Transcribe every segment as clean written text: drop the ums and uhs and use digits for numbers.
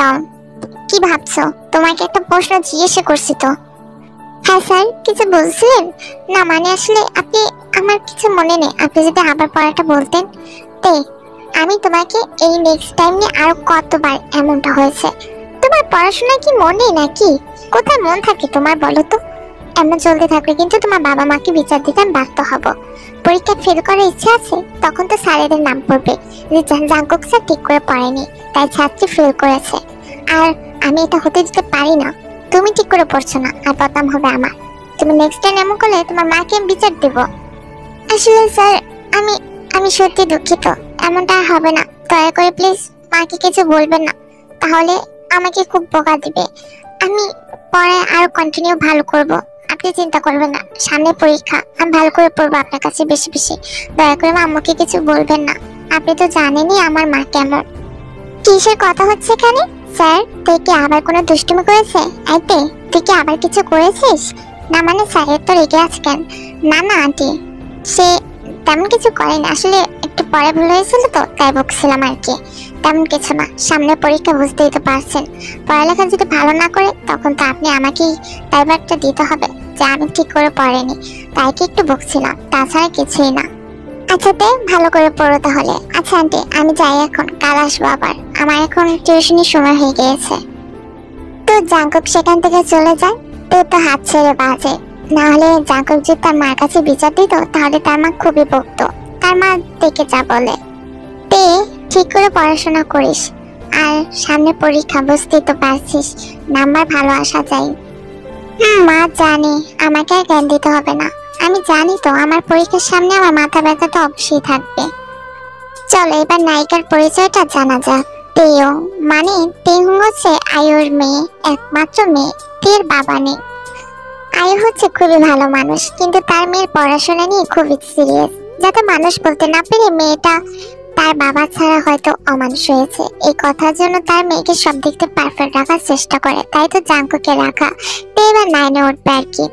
Down. কি ভাবছো? তোমাকে একটা প্রশ্ন জিজ্ঞাসা করছি তো। হ্যাঁ স্যার, কিছু বলছিলেন? না মানে আসলে আপনি, আমার কিছু মনে নেই, আপনি যদি আবার পড়াটা বলতেন। তে আমি তোমাকে এই নেক্সট টাইম নিয়ে আরো কতবার এমনটা হয়েছে। তোমার পড়াশোনা কি মনে নাকি? কোথায় মন থাকে তোমার বলো তো? এমন চলতে থাকলে কিন্তু তোমার বাবা মাকে বিচার দিতে আমি বাধ্য হব। পরীক্ষা ফেল করার ইচ্ছা আছে তখন তো স্যারেদের নাম পড়বে যে জাঙ্কুক স্যার ঠিক করে পড়েনি তাই ছাত্রী ফেল করেছে। আর আমি এটা হতে দিতে পারি না। তুমি ঠিক করে পড়ছো না আর বদনাম হবে আমার। তুমি নেক্সট টাইম এমন করলে তোমার মাকে আমি বিচার দেব। আসলে স্যার আমি আমি সত্যি দুঃখিত, এমনটা হবে না। দয়া করে প্লিজ মাকে কিছু বলবেন না, তাহলে আমাকে খুব বকা দিবে। আমি পরে আরো কন্টিনিউ ভালো করব, আপনি চিন্তা করবেন না। সামনে পরীক্ষা, আমি ভালো করে পড়বো আপনার কাছে বেশি বেশি। দয়া করে আম্মুকে কিছু বলবেন না, আপনি তো জানেনই আমার মা কেমন। কিসের কথা হচ্ছে এখানে? স্যার তুই কি আবার কোনো দুষ্টুমি করেছে? আইতে তুই কি আবার কিছু করেছিস? না মানে স্যারের তো রেগে আছে কেন? না না আন্টি, সে তেমন কিছু করেনি, আসলে একটু পরে ভুল হয়েছিল তো তাই বকছিলাম আর কি। তেমন কিছু না, সামনে পরীক্ষা বুঝতেই তো পারছেন। পড়ালেখা যদি ভালো না করে তখন তো আপনি আমাকেই দায়ভারটা দিতে হবে যে আমি ঠিক করে পড়েনি, তাই কি একটু বকছিলাম, তাছাড়া কিছুই না। আচ্ছা তে ভালো করে পড়ো তাহলে। আচ্ছা আন্টি আমি যাই এখন, কাল আসবো আবার, আমার এখন টিউশনের সময় হয়ে গিয়েছে। তো জাঙ্কুক সেখান থেকে চলে যায়। তো তো হাত ছেড়ে বাজে, না হলে জাঙ্কুক যদি তার মার কাছে বিচার দিত তাহলে তার মা খুবই বকতো। তার মা দেখে যা বলে, তে ঠিক করে পড়াশোনা করিস, আর সামনে পরীক্ষা বুঝতেই তো পারছিস, নাম্বার ভালো আসা চাই। মা জানি, আমাকে আর জ্ঞান দিতে হবে না। আমি জানি তো আমার পরীক্ষার সামনে আমার মাথা ব্যথা তো অবশ্যই থাকবে। চলো এবার নায়িকার পরিচয়টা জানা যাক। তেও মানে তেহুং হচ্ছে আয়ুর মেয়ে, একমাত্র মেয়ে। তের বাবা নেই। আয়ু হচ্ছে খুবই ভালো মানুষ, কিন্তু তার মেয়ের পড়াশোনা নিয়ে খুবই সিরিয়াস, যাতে মানুষ বলতে না পেরে মেয়েটা তার বাবা ছাড়া হয়তো অমানুষ হয়েছে এই কথার জন্য তার মেয়েকে সব দিক থেকে পারফেক্ট রাখার চেষ্টা করে। তাই তো জাঙ্কুকে রাখা। তে এবার 9-এ উঠবে আর কি।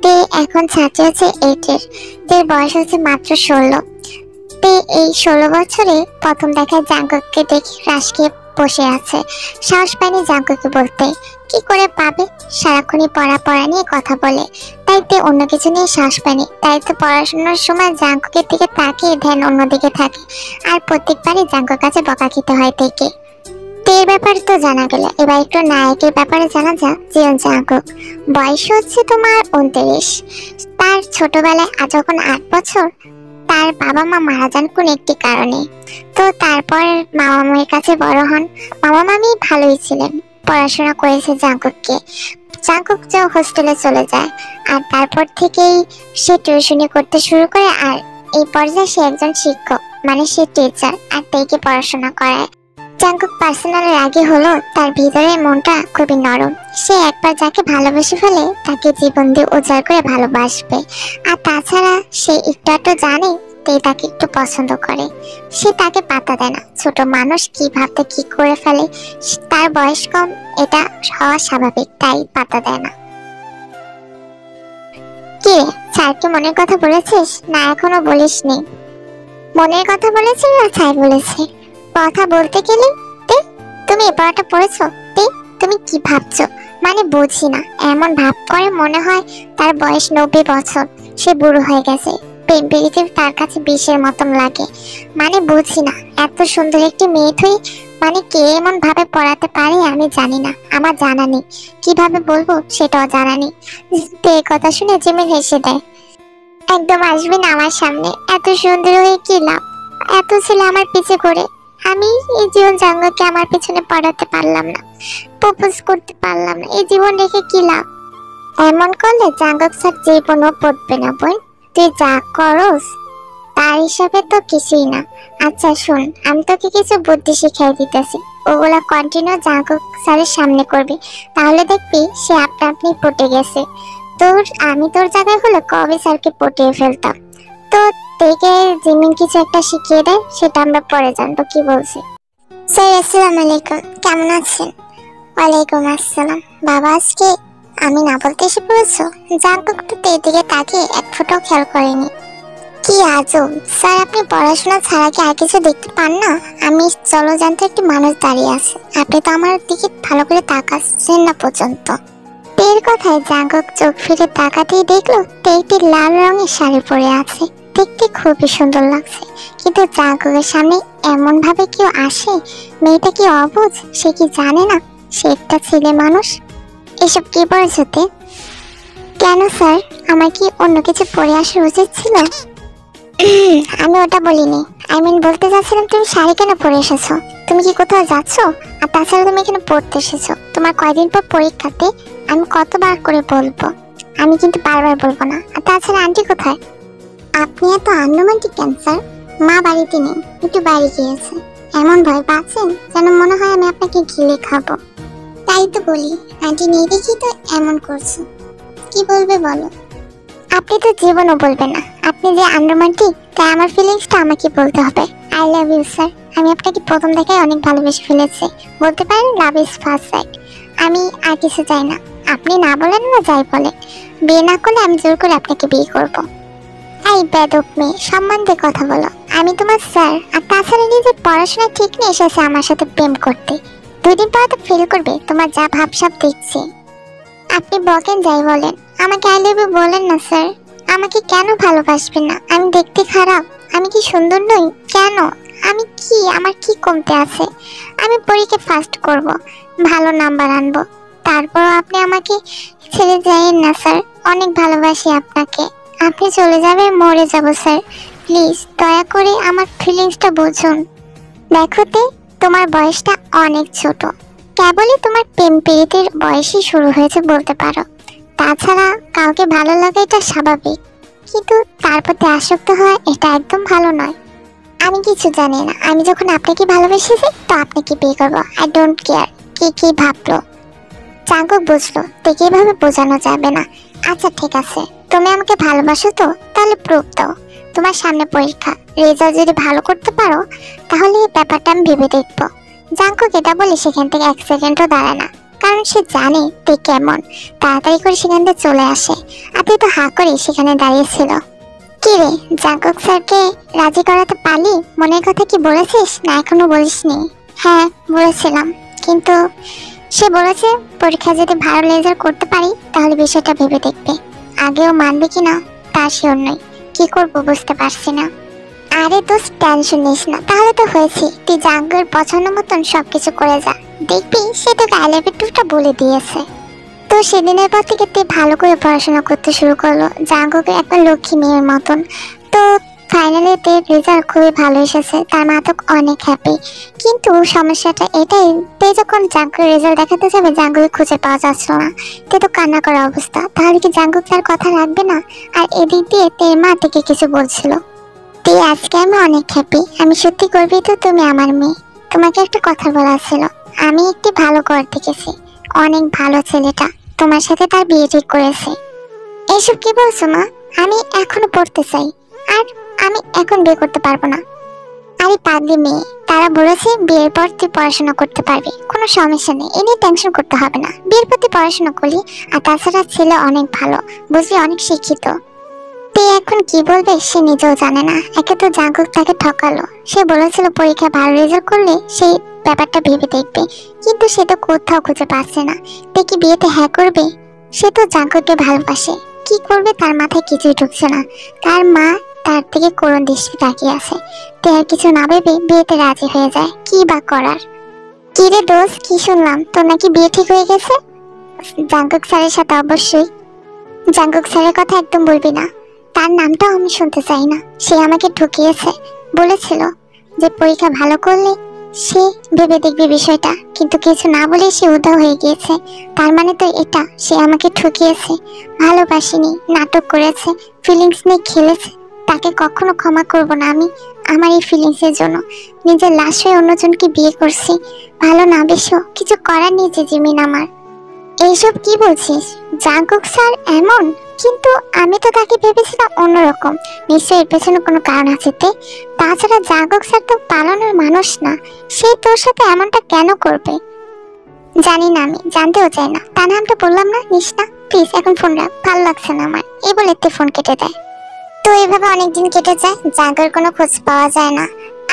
তে এখন ছাত্রী হচ্ছে 8-এর। তের বয়স হচ্ছে মাত্র 16। তে এই 16 বছরে প্রথম দেখায় জাঙ্কুককে দেখে ক্রাশ খেয়ে বসে আছে। সাহস পায়নি জাঙ্কুকে বলতে, কি করে পাবে, সারাক্ষণই পড়া নিয়ে কথা বলে। তাই তে অন্য কিছু নিয়ে সাহস পায়নি। তাই তো পড়াশোনার সময় জাঙ্কুকের দিকে তাকিয়ে ধ্যান অন্যদিকে থাকে, আর প্রত্যেকবারই জাঙ্কুর কাছে বকা খেতে হয় থেকে। তের ব্যাপারে তো জানা গেল, এবার একটু নায়কের ব্যাপারে জানা যাক। জিয়ন জাঙ্কুক বয়স হচ্ছে তোমার 29। তার ছোটবেলায় যখন 8 বছর তার বাবা মা মারা যান কোন একটি কারণে। তো তারপর মামা মামির কাছে বড় হন। মামা মামি ভালোই ছিলেন, পড়াশোনা করেছে জাঙ্কুককে। জাঙ্কুক যে হোস্টেলে চলে যায়, আর তারপর থেকেই সে টিউশনি করতে শুরু করে। আর এই পর্যায়ে সে একজন শিক্ষক, মানে সে টিচার, আর তাইকে পড়াশোনা করায়। জাঙ্কুক পার্সোনাল রাগী হলো, তার ভিতরের মনটা খুবই নরম। সে একবার যাকে ভালোবেসে ফেলে তাকে জীবন দিয়ে উজাড় করে ভালোবাসবে। আর তাছাড়া সে একটু জানে তে তাকে একটু পছন্দ করে, সে তাকে পাত্তা দেয় না। ছোট মানুষ কি ভাবতে কি করে ফেলে, তার বয়স কম, এটা হওয়া স্বাভাবিক, তাই পাত্তা দেয় না। কি রে, স্যারকে মনের কথা বলেছিস না এখনো বলিসনি? মনের কথা বলেছি না ছাই বলেছি? কথা বলতে গেলে তে তুমি এ পড়াটা পড়েছো? তে তুমি কি ভাবছো? মানে বুঝি না, এমন ভাব করে মনে হয় তার বয়স 90 বছর, সে বুড়ো হয়ে গেছে। প্রেম প্রীতি তার কাছে 20-এর মতন লাগে। মানে বুঝি না, এত সুন্দর একটি মেয়ে তুই, মানে কে এমন ভাবে পড়াতে পারে আমি জানি না, আমার জানা নেই, কিভাবে বলবো সেটাও জানা নেই। তে কথা শুনে জিমিন হেসে দেয়। একদম আসবি না আমার সামনে, এত সুন্দর হয়ে কি লাভ? এত ছেলে আমার পিছে করে, আমি এই জীবন জাঙ্গকে আমার পিছনে পড়াতে পারলাম না, প্রপোজ করতে পারলাম না, এই জীবন রেখে কি লাভ? এমন করলে জাঙ্গক স্যার জীবনও পড়বে না বোন, তুই যা করস তার হিসাবে তো কিছুই না। আচ্ছা শোন, আমি তোকে কিছু বুদ্ধি শিখিয়ে দিতেছি, ওগুলা কন্টিনিউ জাঙ্গক স্যারের সামনে করবি, তাহলে দেখবি সে আপনা আপনি পটে গেছে। আমি তোর জায়গায় হলে কবে স্যারকে পটিয়ে ফেলতাম। তো থেকে জিমিন কিছু একটা শিখিয়ে দেয়, সেটা আমরা পরে জানবো, কি বলছি? স্যার আসসালামু আলাইকুম, কেমন আছেন? ওয়ালাইকুম আসসালাম। বাবা আজকে আমি না বলতে এসে পড়েছো? জাঙ্কুক তো এর দিকে তাকিয়ে এক ফোঁটাও খেয়াল করেনি। কি আজব স্যার, আপনি পড়াশোনা ছাড়া কি আর কিছু দেখতে পান না? আমি জলজান্ত একটি মানুষ দাঁড়িয়ে আছে, আপনি তো আমার দিকে ভালো করে তাকাচ্ছেন না পর্যন্ত। তের কথায় জাঙ্গক চোখ ফিরে তাকাতেই দেখলো তে একটি লাল রঙের শাড়ি পরে আছে। দেখতে খুবই সুন্দর লাগছে, কিন্তু জাঙ্গকের সামনে এমন ভাবে কেউ আসে? মেয়েটা কি অবুঝ? সে কি জানে না সে একটা ছেলে মানুষ? এসব কি বলছো তে? কেন স্যার, আমার কি অন্য কিছু পরে আসা উচিত ছিল? আমি ওটা বলিনি। বলতে চাচ্ছিলাম তুমি শাড়ি কেন পরে এসেছো? তুমি কি কোথাও যাচ্ছ? আর তাছাড়া তুমি এখানে পড়তে এসেছো, তোমার কয়দিন পর পরীক্ষাতে। আমি কতবার করে বলবো? আমি কিন্তু বারবার বলবো না। আর তাছাড়া আন্টি কোথায়? আপনি এত আনুমানিক কেন স্যার? মা বাড়িতে নেই, একটু বাইরে গিয়েছে। এমন ভয় পাচ্ছেন যেন মনে হয় আমি আপনাকে গিলে খাবো। তাই তো বলি, আন্টি নেই দেখি তো এমন করছো। কি বলবে বলো? আপনি তো জীবনও বলবেন না। আপনি যে আনরোমান্টিক, তাই আমার ফিলিংসটা আমাকে বলতে হবে। I love you sir. আমি আপনাকে প্রথম দেখায় অনেক ভালোবেসে ফেলেছি। বলতে পারেন লাভ ইজ ফার্স্ট সাইট। আমি আর কিছু চাই না। আপনি না বলেন না যাই বলেন, বিয়ে না করলে আমি জোর করে আপনাকে বিয়ে করব। এই বেদক মেয়ে, সম্মান দিয়ে কথা বলো। আমি তোমার স্যার। আর তাছাড়া নিজের পড়াশোনা ঠিক নিয়ে এসেছে আমার সাথে প্রেম করতে। 2 দিন পর তো ফেল করবে, তোমার যা ভাবসাব দেখছি। আপনি বকেন যাই বলেন, আমাকে আই লাভ ইউ বলেন না স্যার। আমাকে কেন ভালোবাসবেন না? আমি দেখতে খারাপ? আমি কি সুন্দর নই? কেন? আমি কি, আমার কি কমতে আছে? আমি পরীক্ষা ফার্স্ট করব, ভালো নাম্বার আনবো। তারপর আপনি আমাকে ছেড়ে যাবেন না স্যার। অনেক ভালোবাসি আপনাকে। আপনি চলে যাবে, মরে যাব স্যার। প্লিজ দয়া করে আমার ফিলিংসটা বুঝুন। দেখোতে, তোমার বয়সটা অনেক ছোট। কেবলই তোমার প্রেম প্রীতির বয়সই শুরু হয়েছে বলতে পারো। তাছাড়া কাউকে ভালো লাগা এটা স্বাভাবিক, কিন্তু তার প্রতি আসক্ত হওয়া এটা একদম ভালো নয়। আমি কিছু জানি না। আমি যখন আপনাকে ভালোবেসেছি তো আপনাকে বিয়ে করবো। আই ডোন্ট কেয়ার কি কি ভাবলো। জাঙ্কুক বুঝলো দেখে এভাবে বোঝানো যাবে না। আচ্ছা ঠিক আছে, তুমি আমাকে ভালোবাসো তো? তাহলে প্রুফ দাও। তোমার সামনে পরীক্ষা, রেজাল্ট যদি ভালো করতে পারো তাহলে এই ব্যাপারটা আমি ভেবে দেখবো। জাঙ্কুক এটা বলে সেখান থেকে 1 সেকেন্ডও দাঁড়ায় না, কারণ সে জানে তুই কেমন। তাড়াতাড়ি করে সেখান থেকে চলে আসে। আর তুই তো হা করে সেখানে দাঁড়িয়েছিল। কি রে, জাঙ্কুক স্যারকে রাজি করাতে পারলি? মনের কথা কি বলেছিস না এখনো বলিসনি? হ্যাঁ বলেছিলাম, কিন্তু সে বলেছে পরীক্ষা যদি ভালো রেজাল্ট করতে পারি তাহলে বিষয়টা ভেবে দেখবে। আগেও মানবে কিনা তা শিওর নই। কি করবো বুঝতে পারছি না। আরে দোস্ত, টেনশন নিস না। তাহলে তো হয়েছে, তুই জাঙ্কুকের পছন্দ মতন সবকিছু করে যা। দেখবি সে তোকে আই লাভ ইউ টুটা বলে দিয়েছে। তো সেদিনের পর থেকে তুই ভালো করে পড়াশোনা করতে শুরু করলো, জাঙ্কুকের একটা লক্ষ্মী মেয়ের মতন। তো ফাইনালি তে রেজাল্ট খুবই ভালো এসেছে, তার মা তো অনেক হ্যাপি। কিন্তু সমস্যাটা এটাই, তে যখন জাঙ্কুকের রেজাল্ট দেখাতে যাবে জাঙ্কুকে খুঁজে পাওয়া যাচ্ছিল না। তে তো কান্না করা অবস্থা। তাহলে কি জাঙ্কুক তার কথা রাখবে না? আর এদিক দিয়ে তের মা থেকে কিছু বলছিল। তে আজকে আমি অনেক হ্যাপি। আমি সত্যি করবি তো তুমি আমার মেয়ে। তোমাকে একটা কথা বলা ছিল। আমি একটি ভালো ঘর দেখেছি, অনেক ভালো ছেলেটা। তোমার সাথে তার বিয়ে ঠিক করেছে। এইসব কি বলছো মা? আমি এখনো পড়তে চাই, আর আমি এখন বিয়ে করতে পারবো না। আরে পাগলি মেয়ে, তারা বলেছে বিয়ের পর তুই পড়াশোনা করতে পারবি, কোনো সমস্যা নেই। এ নিয়ে টেনশন করতে হবে না। বিয়ের পর তুই পড়াশোনা করলি। আর তাছাড়া ছেলে অনেক ভালো, বুঝলি, অনেক শিক্ষিত। তুই এখন কি বলবে সে নিজেও জানে না। একে তো জাঙ্কুক তাকে ঠকালো। সে বলেছিল পরীক্ষা ভালো রেজাল্ট করলে সেই ব্যাপারটা ভেবে দেখবে, কিন্তু সে তো কোথাও খুঁজে পাচ্ছে না। তে কি বিয়েতে হ্যাঁ করবে? সে তো জাঙ্কুককে ভালোবাসে। কি করবে তার মাথায় কিছুই ঢুকছে না। তার মা তার থেকে করুণ দৃষ্টি তাকিয়ে আছে। তে আর কিছু না ভেবে বিয়েতে রাজি হয়ে যায়। কি বা করার। কি রে দোস্ত, কি শুনলাম তোর নাকি বিয়ে ঠিক হয়ে গেছে? জাঙ্কুক স্যারের সাথে? অবশ্যই। জাঙ্কুক স্যারের কথা একদম বলবি না। তার নামটাও আমি শুনতে চাই না। সে আমাকে ঠকিয়েছে। বলেছিল যে পরীক্ষা ভালো করলে সে ভেবে দেখবে বিষয়টা, কিন্তু কিছু না বলে সে উধাও হয়ে গিয়েছে। তার মানে তো এটা সে আমাকে ঠকিয়েছে, ভালোবাসিনি, নাটক করেছে, ফিলিংস নিয়ে খেলেছে। তাকে কখনো ক্ষমা করব না আমি। আমার এই ফিলিংসের জন্য নিজের লাশ হয়ে অন্যজনকে বিয়ে করছি। ভালো না বেশো কিছু করার নেই যে জিমিন আমার। এইসব কি বলছিস? জাঙ্কুক স্যার এমন? কিন্তু আমি তো তাকে ভেবেছিলাম অন্যরকম। নিশ্চয়ই এর পেছনে কোনো কারণ আছে। তাছাড়া জাঙ্কুক স্যার তো পালানোর মানুষ না। সে তোর সাথে এমনটা কেন করবে? জানি না, আমি জানতেও চাই না। তার নামটা বললাম না, নিস না প্লিজ। এখন ফোন রাখ, ভালো লাগছে না আমার। এই বলে তে ফোন কেটে দেয়। তো এইভাবে অনেকদিন কেটে যায়, জাঙ্কুর কোনো খোঁজ পাওয়া যায় না।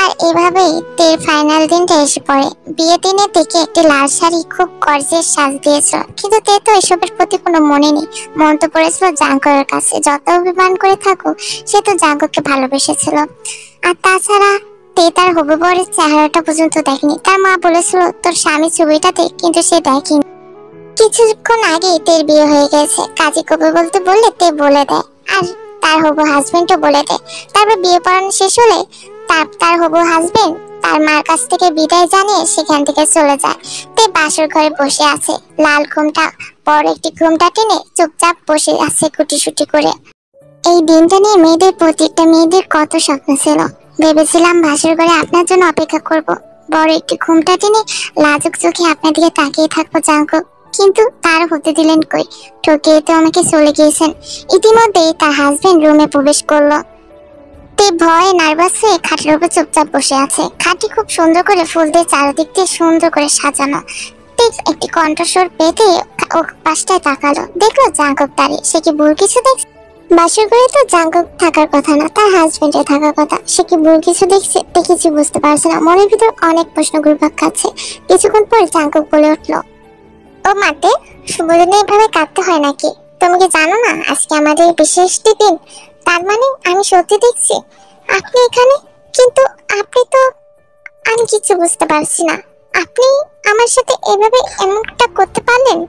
আর এভাবেই তের ফাইনাল দিনটা এসে পড়ে। বিয়ে দিনে তেকে একটি লাল শাড়ি খুব গর্জিয়াস সাজ দিয়েছিল, কিন্তু তে তো এসবের প্রতি কোনো মনে নেই। মন তো পড়েছিল জাঙ্কুরের কাছে। যত অভিমান করে থাকুক, সে তো জাঙ্কুরকে ভালোবেসেছিল। আর তাছাড়া তে তার হবু বরের চেহারাটা পর্যন্ত দেখেনি। তার মা বলেছিল তোর স্বামী ছবিটা দেখ, কিন্তু সে দেখেনি। কিছুক্ষণ আগে তের বিয়ে হয়ে গেছে, কাজী কবি বলতে বললে তে বলে দেয়, আর তার হবু হাজবেন্ডও বলে দেয়। তারপর বিয়ে পড়ানো শেষ হলে তার হবু হাজবেন্ড তার মার কাছ থেকে বিদায় জানিয়ে সেখান থেকে চলে যায়। তে বাসর ঘরে বসে আছে, লাল ঘুমটা বড় একটি ঘুমটা টেনে চুপচাপ বসে আছে কুটিসুটি করে। এই দিনটা নিয়ে প্রত্যেকটা মেয়েদের কত স্বপ্ন ছিল। ভেবেছিলাম বাসর ঘরে আপনার জন্য অপেক্ষা করব, বড় একটি ঘুমটা টেনে লাজুক চোখে আপনার দিকে তাকিয়ে থাকবো জাঙ্কুক। কিন্তু তার হতে দিলেন কই, ঠকিয়ে তো আমাকে চলে গিয়েছেন। ইতিমধ্যেই তার হাজবেন্ড রুমে প্রবেশ করলো। তে ভয়ে নার্ভাস হয়ে খাটের উপর চুপচাপ বসে আছে। খাটটি খুব সুন্দর করে ফুল দিয়ে চারদিক দিয়ে সুন্দর করে সাজানো। তে একটি কণ্ঠস্বর পেতে ও পাশটায় তাকালো, দেখলো জাঙ্কুক দাঁড়িয়ে। সে কি ভুল কিছু দেখছে? বাসর ঘরে তো জাঙ্কুক থাকার কথা না, তার হাজবেন্ডের থাকার কথা। সে কি ভুল কিছু দেখছে? কিছু বুঝতে পারছে না, মনের ভিতর অনেক প্রশ্ন ঘুরপাক খাচ্ছে। কিছুক্ষণ পর জাঙ্কুক বলে উঠলো, ও মাতে, শুভদিনে এভাবে কাঁদতে হয় নাকি? তুমি কি জানো না আজকে আমাদের বিশেষ দিন? তার মানে আমি সত্যি দেখছি আপনি এখানে, কিন্তু আপনি তো, আমি কিছু বুঝতে পারছি না। আপনি আমার সাথে এভাবে এমনটা করতে পারলেন?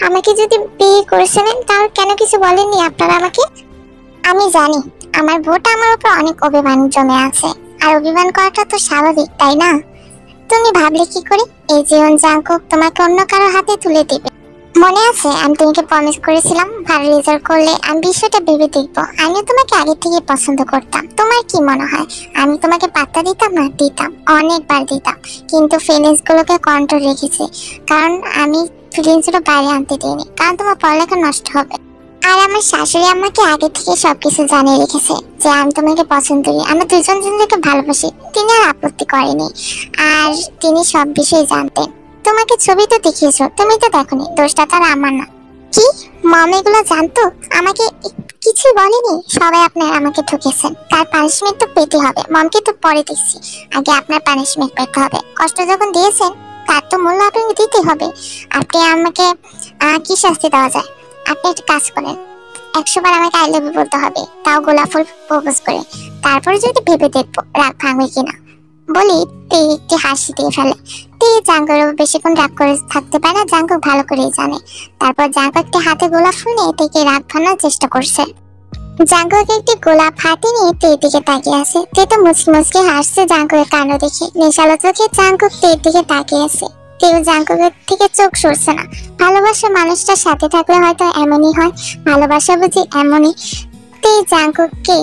আমাকে যদি বিয়ে করেছিলেন তাহলে কেন কিছু বলেননি আপনারা আমাকে? আমি জানি আমার বউটা আমার উপর অনেক অভিমান জমে আছে, আর অভিমান করাটা তো স্বাভাবিক, তাই না? তুমি ভাবলে কি করে এই জীবন জাঙ্কুক তোমাকে অন্য কারো হাতে তুলে দিবে? মনে আছে আমি তোমাকে প্রমিস করেছিলাম ভালো রেজাল্ট করলে আমি বিষয়টা ভেবে দেখবো। আমিও তোমাকে আগে থেকে পছন্দ করতাম। তোমার কি মনে হয় আমি তোমাকে পাত্তা দিতাম না? দিতাম, অনেকবার দিতাম, কিন্তু ফিলিংস গুলোকে কন্ট্রোল রেখেছি। কারণ আমি ফিলিংস গুলো বাইরে আনতে দিইনি, কারণ তোমার পড়ালেখা নষ্ট হবে। আর আমার শাশুড়ি আমাকে আগে থেকে সবকিছু জানিয়ে রেখেছে যে আমি তোমাকে পছন্দ করি, আমরা দুজন জনকে ভালোবাসি। তিনি আর আপত্তি করেনি, আর তিনি সব বিষয়ে জানতেন। তোমাকে ছবি তো দেখিয়েছো, তুমি তো দেখোনি, দোষটা তার আমার না। কি মম এগুলো জানতো? আমাকে কিছু বলেনি? সবাই আপনার আমাকে ঠকেছেন, তার পানিশমেন্ট তো পেতে হবে। মমকে তো পরে দেখছি, আগে আপনার পানিশমেন্ট পেতে হবে। কষ্ট যখন দিয়েছেন তার তো মূল্য আপনাকে দিতে হবে। আপনি আমাকে কি শাস্তি দেওয়া যায়? আপনি একটা কাজ করেন, 100 বার আমাকে আই লাভ ইউ বলতে হবে, তাও গোলাপ ফুল প্রপোজ করে। তারপরে যদি ভেবে দেখবো রাগ ভাঙবে কিনা। বলি তে একটি হাসি দিয়ে ফেলে। তে জাঙ্কুর বেশিক্ষণ রাগ করে থাকতে পারে না, জাঙ্কুক ভালো করেই জানে। তারপর জাঙ্কুক একটি হাতে গোলাপ ফুল নিয়ে তেকে রাগ ভাঙানোর চেষ্টা করছে। জাঙ্কুক একটি গোলাপ হাতে নিয়ে তের দিকে তাকিয়ে আছে। তে তো মুচকি মুচকি হাসছে জাঙ্কুকের কাণ্ড দেখে। নেশালো চোখে জাঙ্কুক তের দিকে তাকিয়ে আছে। কেউ জাঙ্কুকের থেকে চোখ সরছে না। ভালোবাসা মানুষটার সাথে থাকলে হয়তো এমনই হয়, ভালোবাসা বুঝি এমনই। তে জাঙ্কুককে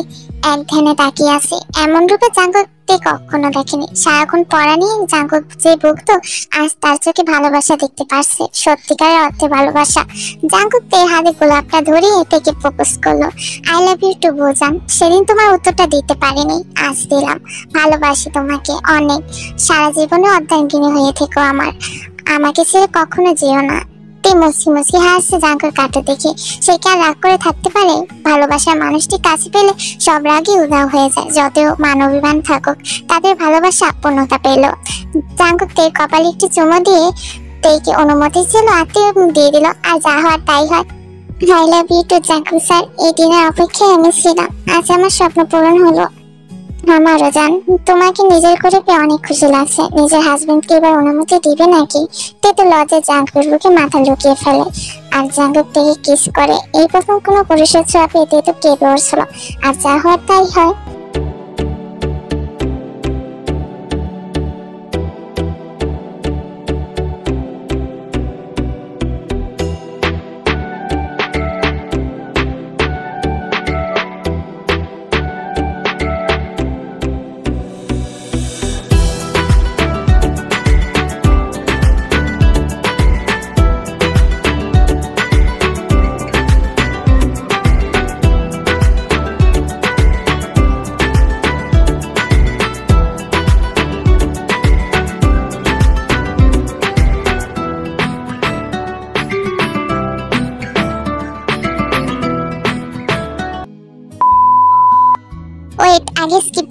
এক ধ্যানে তাকিয়ে আছে। এমন রূপে জাঙ্কুক তে কখনো দেখেনি। সারাক্ষণ পড়া নিয়ে জাঙ্কুক যে ভুগতো, আজ তার চোখে ভালোবাসা দেখতে পারছে, সত্যিকারের অর্থে ভালোবাসা। জাঙ্কুক তের হাতে গোলাপটা ধরিয়ে তেকে প্রপোজ করলো। আই লাভ ইউ টু বোজান। সেদিন তোমার উত্তরটা দিতে পারিনি, আজ দিলাম। ভালোবাসি তোমাকে অনেক, সারা জীবনে অর্ধাঙ্গিনী হয়ে থেকো আমার, আমাকে ছেড়ে কখনো যেও না। তে মুচকি মুচকি হাসছে জাঙ্কুর কাটে দেখে। সে কি আর রাগ করে থাকতে পারে? ভালোবাসার মানুষটি কাছে পেলে সব রাগই উধাও হয়ে যায়। যতও মানবিবান থাকুক, তাদের ভালোবাসা পূর্ণতা পেল। জাঙ্কুক তের কপালে একটি চুমো দিয়ে তেকে অনুমতি ছিল আত্মীয় দিয়ে দিল। আর যা হওয়ার তাই হয়। I love you too Jungkook sir. এই দিনের অপেক্ষায় আমি ছিলাম, আজ আমার স্বপ্ন পূরণ হলো। আমারও জান, তোমাকে নিজের করে পেয়ে অনেক খুশি লাগছে। নিজের হাজবেন্ডকে এবার অনুমতি দিবে নাকি? তে তো লজ্জায় জাঙ্কুকের বুকে মাথা লুকিয়ে ফেলে আর জাঙ্কুক থেকে কিস করে। এই প্রথম কোনো পুরুষের ছোঁয়া পেতে তো কেঁপে উঠছিল। আর যা হওয়ার তাই হয়।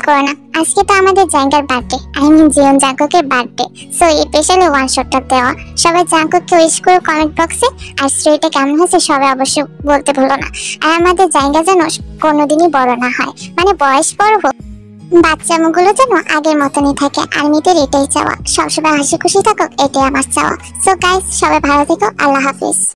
করো না, আজকে তো আমাদের জাঙ্গার বার্থডে, আই মিন জিয়ন জাঙ্কুকের বার্থডে। সো স্পেশালি ওয়ান শটটা দেওয়া। সবাই জাঙ্কুককে উইশ করো কমেন্ট বক্সে। আর স্টোরিটা কেমন হয়েছে সবাই অবশ্যই বলতে ভুলো না। আর আমাদের জাঙ্গা যেন কোনোদিনই বড় না হয়, মানে বয়স বড় হোক, বাচ্চাগুলো যেন আগের মতনই থাকে। আর্মিদের এটাই চাওয়া, সবসময় হাসি খুশি থাকুক, এটাই আমার চাওয়া। সো গাইস, সবাই ভালো থেকো, আল্লাহ হাফিজ।